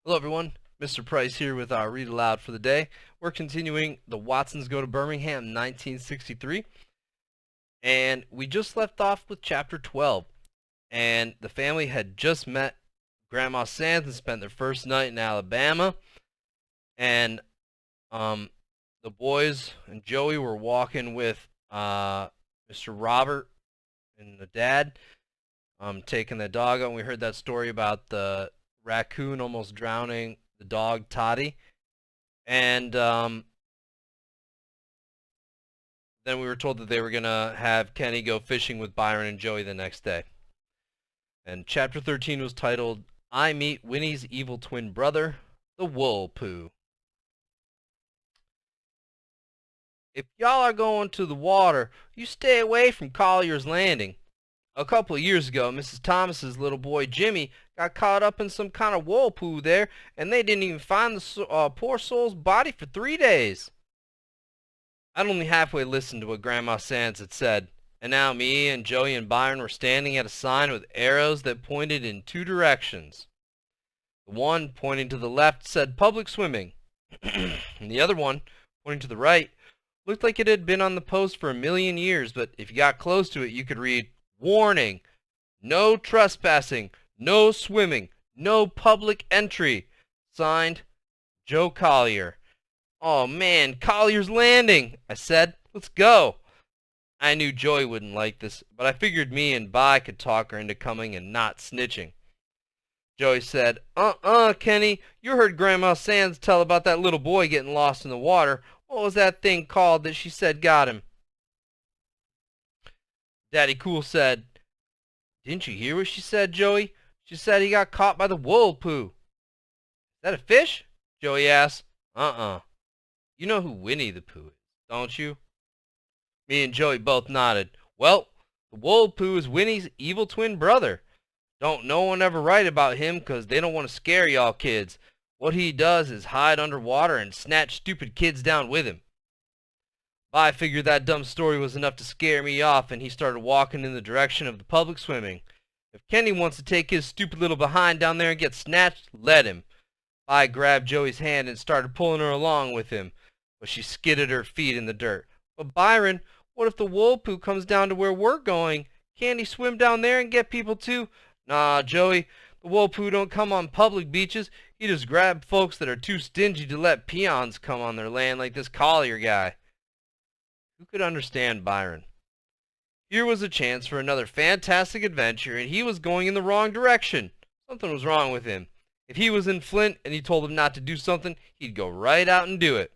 Hello everyone, Mr. Price here with our read aloud for the day. We're continuing The Watsons Go to Birmingham 1963, and we just left off with chapter 12, and the family had just met Grandma Sands and spent their first night in Alabama, and the boys and Joey were walking with Mr. Robert and the dad, taking the dog out, and we heard that story about the raccoon almost drowning the dog Toddy, and then we were told that they were gonna have Kenny go fishing with Byron and Joey the next day. And chapter 13 was titled I Meet Winnie's Evil Twin Brother, the Wool Poo. If y'all are going to the water, you stay away from Collier's Landing. A couple of years ago, Mrs. Thomas's little boy Jimmy got caught up in some kind of whirlpool there, and they didn't even find the poor soul's body for 3 days. I'd only halfway listened to what Grandma Sands had said, and now me and Joey and Byron were standing at a sign with arrows that pointed in 2 directions. The one pointing to the left said public swimming, and the other one, pointing to the right, looked like it had been on the post for 1,000,000 years, but if you got close to it, you could read, Warning! No trespassing, no swimming, no public entry. Signed, Joe Collier. Oh man, Collier's Landing, I said. Let's go. I knew Joey wouldn't like this, but I figured me and Bi could talk her into coming and not snitching. Joey said, Kenny, you heard Grandma Sands tell about that little boy getting lost in the water. What was that thing called that she said got him? Daddy Cool said, Didn't you hear what she said, Joey? She said he got caught by the whirlpool. Is that a fish? Joey asked. You know who Winnie the Pooh is, don't you? Me and Joey both nodded. Well, the whirlpool is Winnie's evil twin brother. Don't no one ever write about him 'cause they don't want to scare y'all kids. What he does is hide underwater and snatch stupid kids down with him. I figured that dumb story was enough to scare me off, and he started walking in the direction of the public swimming. If Kenny wants to take his stupid little behind down there and get snatched, let him. I grabbed Joey's hand and started pulling her along with him, but she skidded her feet in the dirt. But Byron, what if the whirlpool comes down to where we're going? Can't he swim down there and get people too? Nah, Joey, the whirlpool don't come on public beaches. He just grab folks that are too stingy to let peons come on their land like this Collier guy. Who could understand Byron? Here was a chance for another fantastic adventure, and he was going in the wrong direction. Something was wrong with him. If he was in Flint and he told him not to do something, he'd go right out and do it.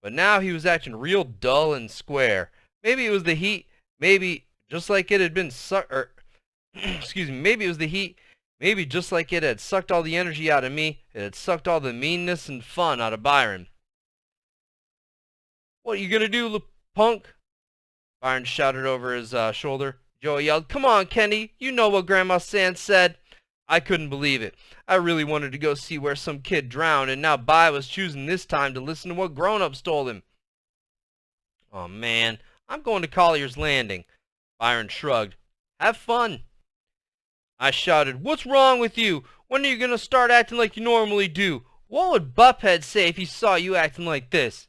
But now he was acting real dull and square. Maybe it was the heat. Maybe just like it had been maybe it was the heat. Maybe just like it had sucked all the energy out of me, it had sucked all the meanness and fun out of Byron. What are you gonna do, punk? Byron shouted over his shoulder. Joey yelled, Come on, Kenny, you know what Grandma Sands said. I couldn't believe it. I really wanted to go see where some kid drowned, and now Bi was choosing this time to listen to what grown-ups told him. Oh man, I'm going to Collier's Landing. Byron shrugged. Have fun. I shouted, What's wrong with you? When are you going to start acting like you normally do? What would Buffhead say if he saw you acting like this?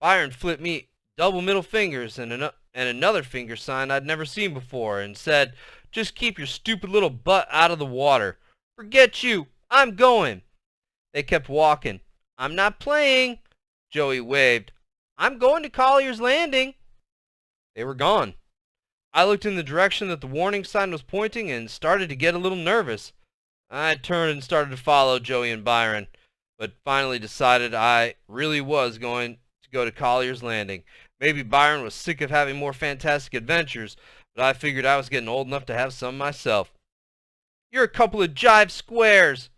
Byron flipped me double middle fingers and another finger sign I'd never seen before, and said, Just keep your stupid little butt out of the water. Forget you. I'm going. They kept walking. I'm not playing. Joey waved. I'm going to Collier's Landing. They were gone. I looked in the direction that the warning sign was pointing and started to get a little nervous. I turned and started to follow Joey and Byron, but finally decided I really was going to go to Collier's Landing. Maybe Byron was sick of having more fantastic adventures, but I figured I was getting old enough to have some myself. You're a couple of jive squares.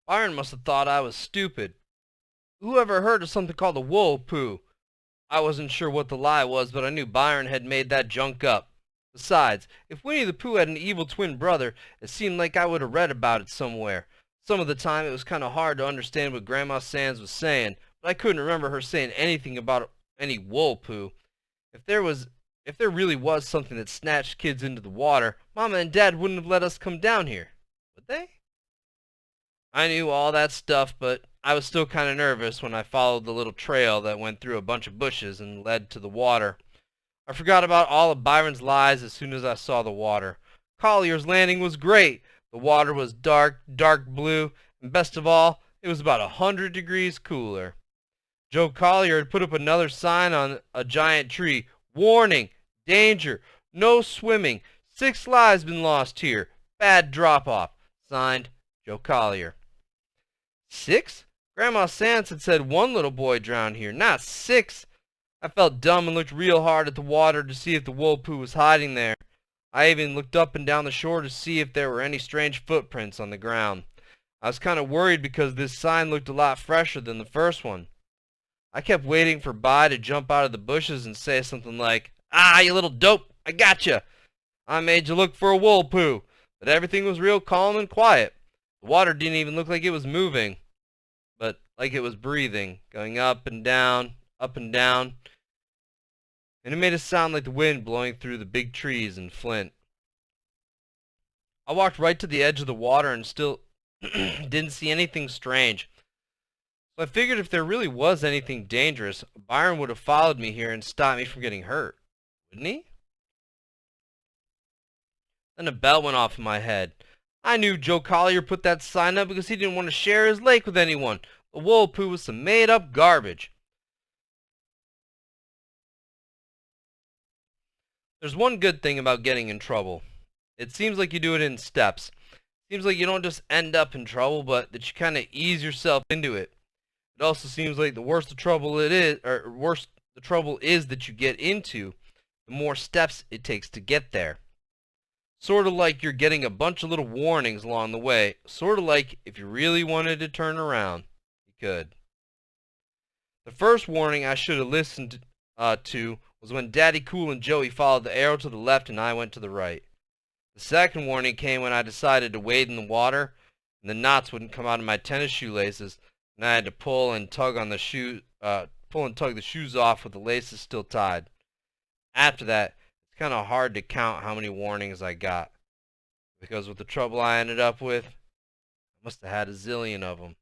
Byron must have thought I was stupid. Who ever heard of something called a whirlpool? I wasn't sure what the lie was, but I knew Byron had made that junk up. Besides, if Winnie the Pooh had an evil twin brother, it seemed like I would have read about it somewhere. Some of the time it was kind of hard to understand what Grandma Sands was saying, but I couldn't remember her saying anything about any whirlpool. If there was If there really was something that snatched kids into the water, Mama and Dad wouldn't have let us come down here, would they? I knew all that stuff, but I was still kind of nervous when I followed the little trail that went through a bunch of bushes and led to the water. I forgot about all of Byron's lies as soon as I saw the water. Collier's Landing was great. The water was dark, dark blue, and best of all, it was about 100 degrees cooler. Joe Collier had put up another sign on a giant tree. Warning! Danger! No swimming! 6 lives been lost here. Bad drop-off. Signed, Joe Collier. 6? Grandma Sands had said 1 little boy drowned here, not 6. I felt dumb and looked real hard at the water to see if the Whirlpool was hiding there. I even looked up and down the shore to see if there were any strange footprints on the ground. I was kind of worried because this sign looked a lot fresher than the first one. I kept waiting for Bi to jump out of the bushes and say something like, "Ah, you little dope, I gotcha. I made you look for a Whirlpool." But everything was real calm and quiet. The water didn't even look like it was moving, but like it was breathing, going up and down, and it made a sound like the wind blowing through the big trees in Flint. I walked right to the edge of the water and still didn't see anything strange. So I figured if there really was anything dangerous, Byron would have followed me here and stopped me from getting hurt, wouldn't he? Then a bell went off in my head. I knew Joe Collier put that sign up because he didn't want to share his lake with anyone. The Whirlpool was some made-up garbage. There's one good thing about getting in trouble. It seems like you do it in steps. Seems like you don't just end up in trouble, but that you kind of ease yourself into it. It also seems like the worse the trouble it is, or worse the trouble is that you get into, the more steps it takes to get there. Sort of like you're getting a bunch of little warnings along the way. Sort of like if you really wanted to turn around, you could. The first warning I should have listened to was when Daddy Cool and Joey followed the arrow to the left and I went to the right. The second warning came when I decided to wade in the water and the knots wouldn't come out of my tennis shoelaces and I had to pull and tug the shoes off with the laces still tied. After that, it's kind of hard to count how many warnings I got, because with the trouble I ended up with, I must have had a zillion of them.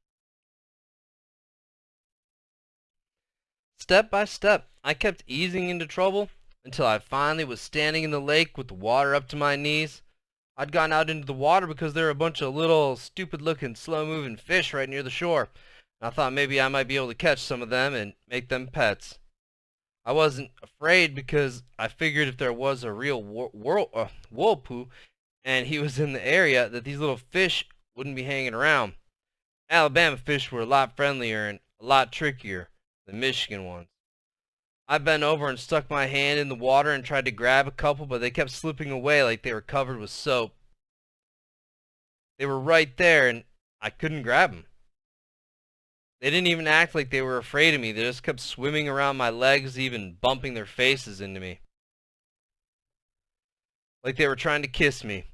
Step by step, I kept easing into trouble until I finally was standing in the lake with the water up to my knees. I'd gone out into the water because there were a bunch of little stupid-looking, slow-moving fish right near the shore. I thought maybe I might be able to catch some of them and make them pets. I wasn't afraid because I figured if there was a real Whirlpool and he was in the area, that these little fish wouldn't be hanging around. Alabama fish were a lot friendlier and a lot trickier than Michigan ones. I bent over and stuck my hand in the water and tried to grab a couple, but they kept slipping away like they were covered with soap. They were right there and I couldn't grab them. They didn't even act like they were afraid of me. They just kept swimming around my legs, even bumping their faces into me. Like they were trying to kiss me.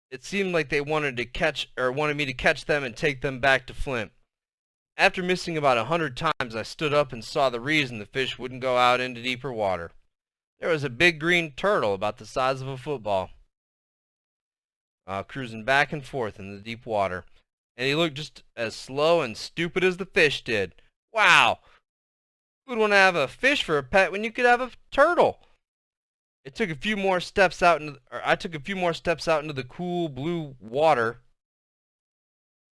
It seemed like they wanted me to catch them and take them back to Flint. After missing about 100 times, I stood up and saw the reason the fish wouldn't go out into deeper water. There was a big green turtle about the size of a football, cruising back and forth in the deep water. And he looked just as slow and stupid as the fish did. Wow! Who would want to have a fish for a pet when you could have a turtle? I took a few more steps out into the cool blue water,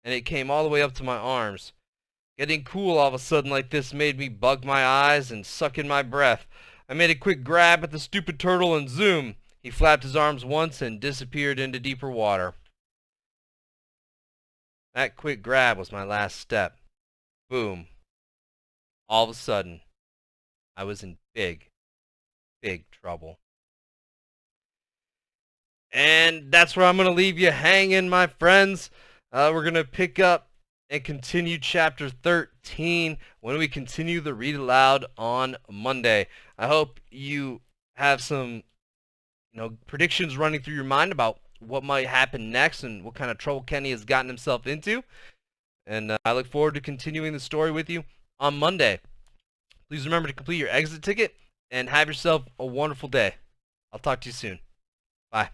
and it came all the way up to my arms. Getting cool all of a sudden like this made me bug my eyes and suck in my breath. I made a quick grab at the stupid turtle and zoom! He flapped his arms once and disappeared into deeper water. That quick grab was my last step. Boom. All of a sudden, I was in big, big trouble. And that's where I'm going to leave you hanging, my friends. We're going to pick up and continue chapter 13 when we continue the read aloud on Monday. I hope you have some predictions running through your mind about what might happen next and what kind of trouble Kenny has gotten himself into. And I look forward to continuing the story with you on Monday. Please remember to complete your exit ticket and have yourself a wonderful day. I'll talk to you soon. Bye.